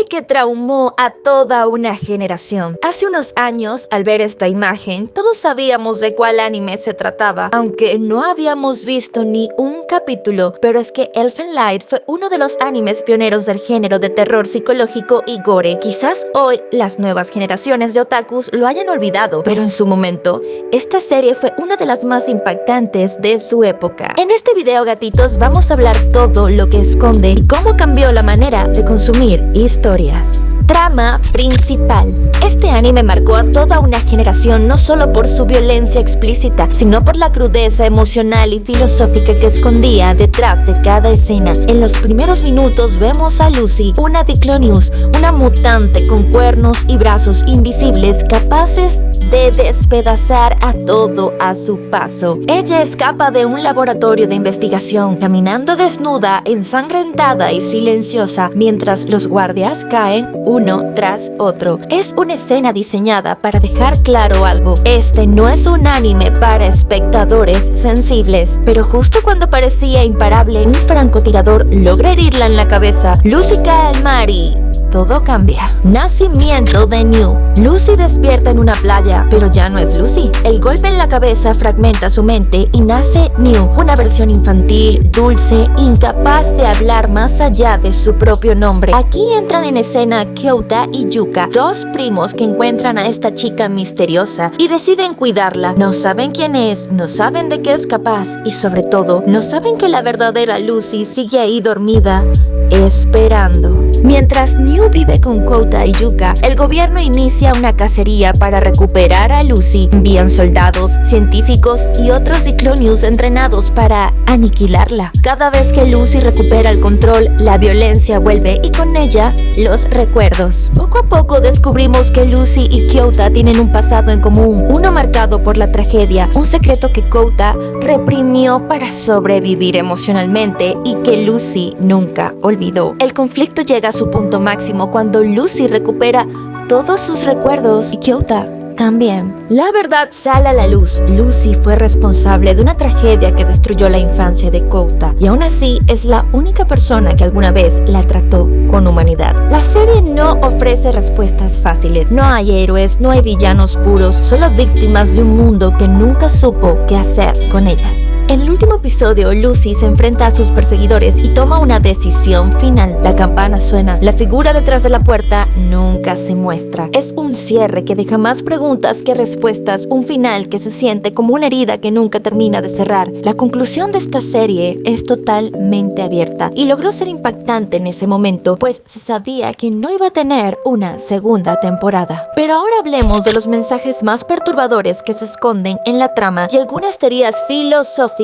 que traumó a toda una generación. Hace unos años, al ver esta imagen, todos sabíamos de cuál anime se trataba, aunque no habíamos visto ni un capítulo, pero es que Elfen Light fue uno de los animes pioneros del género de terror psicológico y gore. Quizás hoy las nuevas generaciones de otakus lo hayan olvidado, pero en su momento, esta serie fue una de las más impactantes de su época. En este video, gatitos, vamos a hablar todo lo que esconde y cómo cambió la manera de consumir historias. Trama principal. Este anime marcó a toda una generación no solo por su violencia explícita, sino por la crudeza emocional y filosófica que escondía detrás de cada escena. En los primeros minutos vemos a Lucy, una Diclonius, una mutante con cuernos y brazos invisibles capaces de despedazar a todo a su paso. Ella escapa de un laboratorio de investigación, caminando desnuda, ensangrentada y silenciosa, mientras los guardias caen uno tras otro. Es una escena diseñada para dejar claro algo. Este no es un anime para espectadores sensibles, pero justo cuando parecía imparable, un francotirador logra herirla en la cabeza. Lucy cae al mar y todo cambia. Nacimiento de New. Lucy despierta en una playa, pero ya no es Lucy. El golpe en la cabeza fragmenta su mente y nace New, una versión infantil, dulce, incapaz de hablar más allá de su propio nombre. Aquí entran en escena Kyouta y Yuka, dos primos que encuentran a esta chica misteriosa y deciden cuidarla. No saben quién es, no saben de qué es capaz y sobre todo, no saben que la verdadera Lucy sigue ahí dormida, esperando. Mientras New vive con Kouta y Yuka, el gobierno inicia una cacería para recuperar a Lucy. Envían soldados, científicos y otros Diclonius entrenados para aniquilarla. Cada vez que Lucy recupera el control, la violencia vuelve y con ella los recuerdos. Poco a poco descubrimos que Lucy y Kyouta tienen un pasado en común, uno marcado por la tragedia, un secreto que Kouta reprimió para sobrevivir emocionalmente y que Lucy nunca olvidó. El conflicto llega a su punto máximo cuando Lucy recupera todos sus recuerdos y Kyouta también. La verdad sale a la luz. Lucy fue responsable de una tragedia que destruyó la infancia de Kouta y aún así es la única persona que alguna vez la trató con humanidad. La serie no ofrece respuestas fáciles. No hay héroes, no hay villanos puros, solo víctimas de un mundo que nunca supo qué hacer con ellas. En el último episodio, Lucy se enfrenta a sus perseguidores y toma una decisión final. La campana suena, la figura detrás de la puerta nunca se muestra. Es un cierre que deja más preguntas que respuestas, un final que se siente como una herida que nunca termina de cerrar. La conclusión de esta serie es totalmente abierta y logró ser impactante en ese momento, pues se sabía que no iba a tener una segunda temporada. Pero ahora hablemos de los mensajes más perturbadores que se esconden en la trama y algunas teorías filosóficas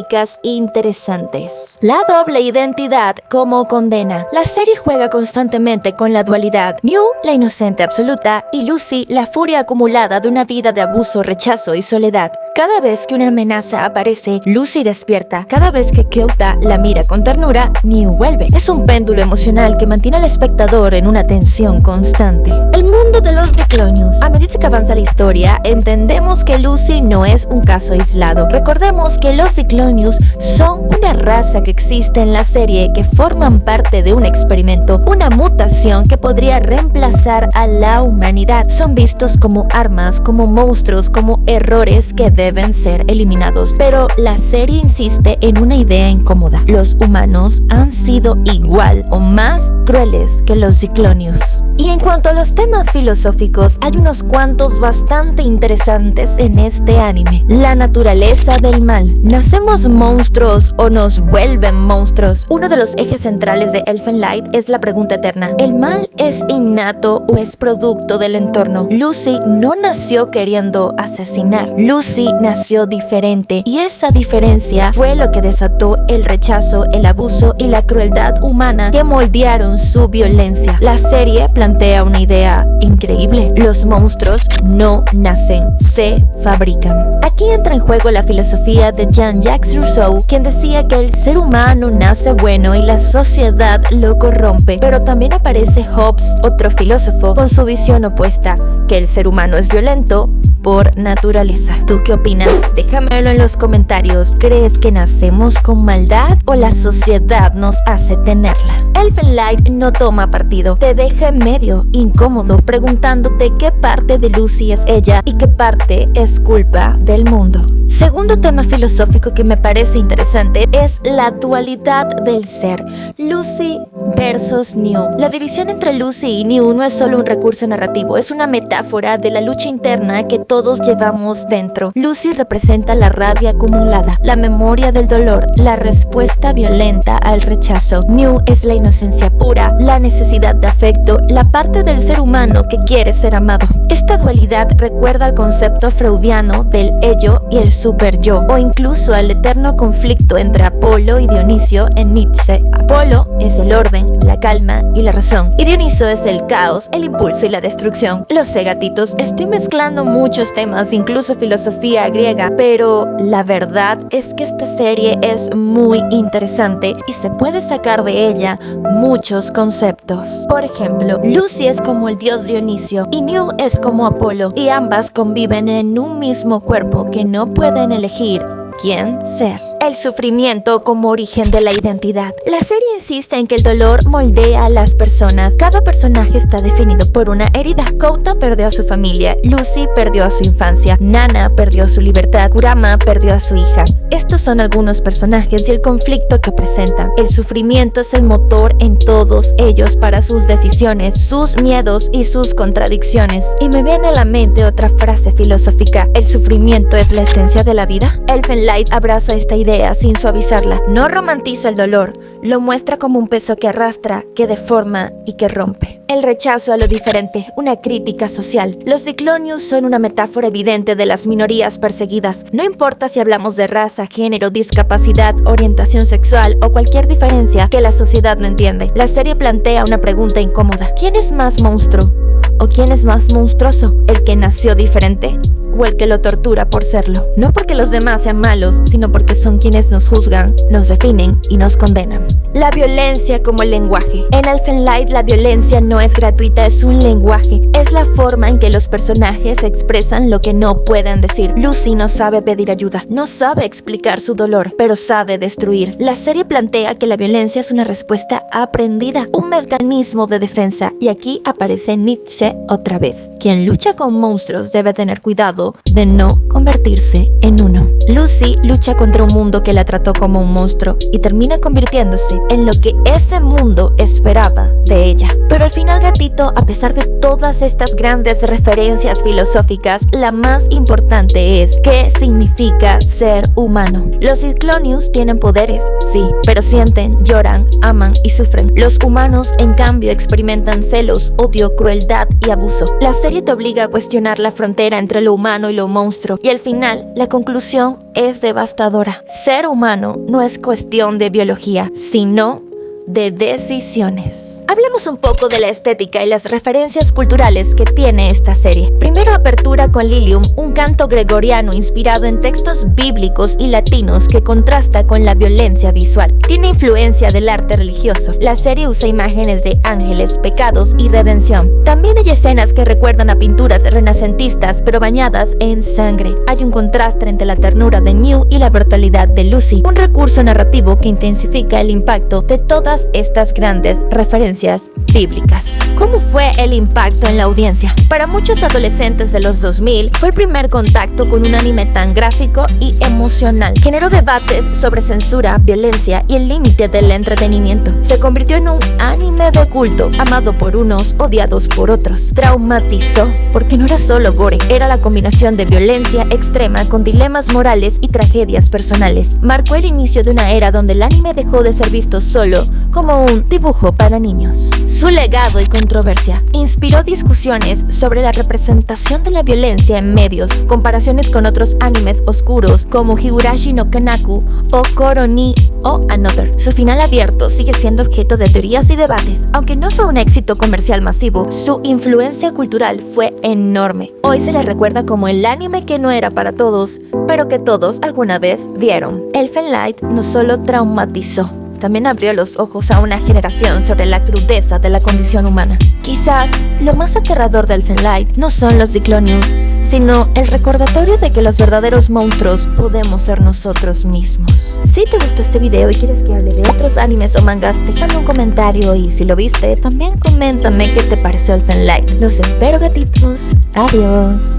interesantes. La doble identidad como condena. La serie juega constantemente con la dualidad. New, la inocente absoluta, y Lucy, la furia acumulada de una vida de abuso, rechazo y soledad. Cada vez que una amenaza aparece, Lucy despierta. Cada vez que Kyouta la mira con ternura, New vuelve. Es un péndulo emocional que mantiene al espectador en una tensión constante. El mundo de los Diclonius. A medida que avanza la historia, entendemos que Lucy no es un caso aislado. Recordemos que los Diclonius son una raza que existe en la serie que forman parte de un experimento, una mutación que podría reemplazar a la humanidad. Son vistos como armas, como monstruos, como errores que deben ser eliminados. Pero la serie insiste en una idea incómoda. Los humanos han sido igual o más crueles que los Diclonius. Y en cuanto a los temas filosóficos, hay unos cuantos bastante interesantes en este anime. La naturaleza del mal. ¿Nacemos monstruos o nos vuelven monstruos? Uno de los ejes centrales de Elfen Light es la pregunta eterna. ¿El mal es innato o es producto del entorno? Lucy no nació queriendo asesinar. Lucy nació diferente y esa diferencia fue lo que desató el rechazo, el abuso y la crueldad humana que moldearon su violencia. La serie plantea una idea increíble. Los monstruos no nacen, se fabrican. Aquí entra en juego la filosofía de Jean-Jacques Rousseau, quien decía que el ser humano nace bueno y la sociedad lo corrompe. Pero también aparece Hobbes, otro filósofo, con su visión opuesta, que el ser humano es violento por naturaleza. ¿Tú qué opinas? Déjamelo en los comentarios. ¿Crees que nacemos con maldad o la sociedad nos hace tenerla? Elfen Light no toma partido, te deja medio incómodo preguntándote qué parte de Lucy es ella y qué parte es culpa del mundo. Segundo tema filosófico que me parece interesante es la dualidad del ser, Lucy versus New. La división entre Lucy y New no es solo un recurso narrativo, es una metáfora de la lucha interna que todos llevamos dentro. Lucy representa la rabia acumulada, la memoria del dolor, la respuesta violenta al rechazo. New es la inocencia pura, la necesidad de afecto, la parte del ser humano que quiere ser amado. Esta dualidad recuerda al concepto freudiano del ello y el super yo, o incluso al eterno conflicto entre Apolo y Dionisio en Nietzsche. Apolo es el orden, la calma y la razón, y Dioniso es el caos, el impulso y la destrucción. Lo sé, gatitos, estoy mezclando muchos temas, incluso filosofía griega, pero la verdad es que esta serie es muy interesante y se puede sacar de ella muchos conceptos. Por ejemplo, Lucy es como el dios Dionisio y New es como Apolo, y ambas conviven en un mismo cuerpo que no pueden elegir quién ser. El sufrimiento como origen de la identidad. La serie insiste en que el dolor moldea a las personas. Cada personaje está definido por una herida. Kouta perdió a su familia, Lucy perdió a su infancia, Nana perdió su libertad, Kurama perdió a su hija. Estos son algunos personajes y el conflicto que presentan. El sufrimiento es el motor en todos ellos para sus decisiones, sus miedos y sus contradicciones. Y me viene a la mente otra frase filosófica: ¿el sufrimiento es la esencia de la vida? Elfen Light abraza esta idea sin suavizarla. No romantiza el dolor, lo muestra como un peso que arrastra, que deforma y que rompe. El rechazo a lo diferente, una crítica social. Los Ciclonius son una metáfora evidente de las minorías perseguidas. No importa si hablamos de raza, género, discapacidad, orientación sexual o cualquier diferencia que la sociedad no entiende. La serie plantea una pregunta incómoda: ¿quién es más monstruo? ¿O quién es más monstruoso? ¿El que nació diferente o el que lo tortura por serlo? No porque los demás sean malos, sino porque son quienes nos juzgan, nos definen y nos condenan. La violencia como el lenguaje. En Elfen Light la violencia no es gratuita, es un lenguaje. Es la forma en que los personajes expresan lo que no pueden decir. Lucy no sabe pedir ayuda, no sabe explicar su dolor, pero sabe destruir. La serie plantea que la violencia es una respuesta aprendida, un mecanismo de defensa. Y aquí aparece Nietzsche otra vez. Quien lucha con monstruos debe tener cuidado de no convertirse en uno. Lucy lucha contra un mundo que la trató como un monstruo y termina convirtiéndose en lo que ese mundo esperaba de ella. Pero al final, gatito, a pesar de todas estas grandes referencias filosóficas, la más importante es ¿qué significa ser humano? Los Ciclonius tienen poderes, sí, pero sienten, lloran, aman y sufren. Los humanos, en cambio, experimentan celos, odio, crueldad y abuso. La serie te obliga a cuestionar la frontera entre lo humano y lo monstruo, y al final, la conclusión es devastadora. Ser humano no es cuestión de biología, sino de decisiones. Hablemos un poco de la estética y las referencias culturales que tiene esta serie. Primero, apertura con Lilium, un canto gregoriano inspirado en textos bíblicos y latinos que contrasta con la violencia visual. Tiene influencia del arte religioso. La serie usa imágenes de ángeles, pecados y redención. También hay escenas que recuerdan a pinturas renacentistas, pero bañadas en sangre. Hay un contraste entre la ternura de New y la brutalidad de Lucy, un recurso narrativo que intensifica el impacto de todas estas grandes referencias bíblicas. ¿Cómo fue el impacto en la audiencia? Para muchos adolescentes de los 2000 fue el primer contacto con un anime tan gráfico y emocional. Generó debates sobre censura, violencia y el límite del entretenimiento. Se convirtió en un anime de culto, amado por unos, odiados por otros. Traumatizó, porque no era solo gore, era la combinación de violencia extrema con dilemas morales y tragedias personales. Marcó el inicio de una era donde el anime dejó de ser visto solo como un dibujo para niños. Su legado y controversia inspiró discusiones sobre la representación de la violencia en medios, comparaciones con otros animes oscuros como Higurashi no Kanaku o Koro ni o Another. Su final abierto sigue siendo objeto de teorías y debates. Aunque no fue un éxito comercial masivo, su influencia cultural fue enorme. Hoy se le recuerda como el anime que no era para todos, pero que todos alguna vez vieron. Elfen Light no solo traumatizó, también abrió los ojos a una generación sobre la crudeza de la condición humana. Quizás lo más aterrador de Elfen Light no son los Ciclonius, sino el recordatorio de que los verdaderos monstruos podemos ser nosotros mismos. Si te gustó este video y quieres que hable de otros animes o mangas, déjame un comentario y si lo viste, también coméntame qué te pareció Elfen Lied. Los espero, gatitos. Adiós.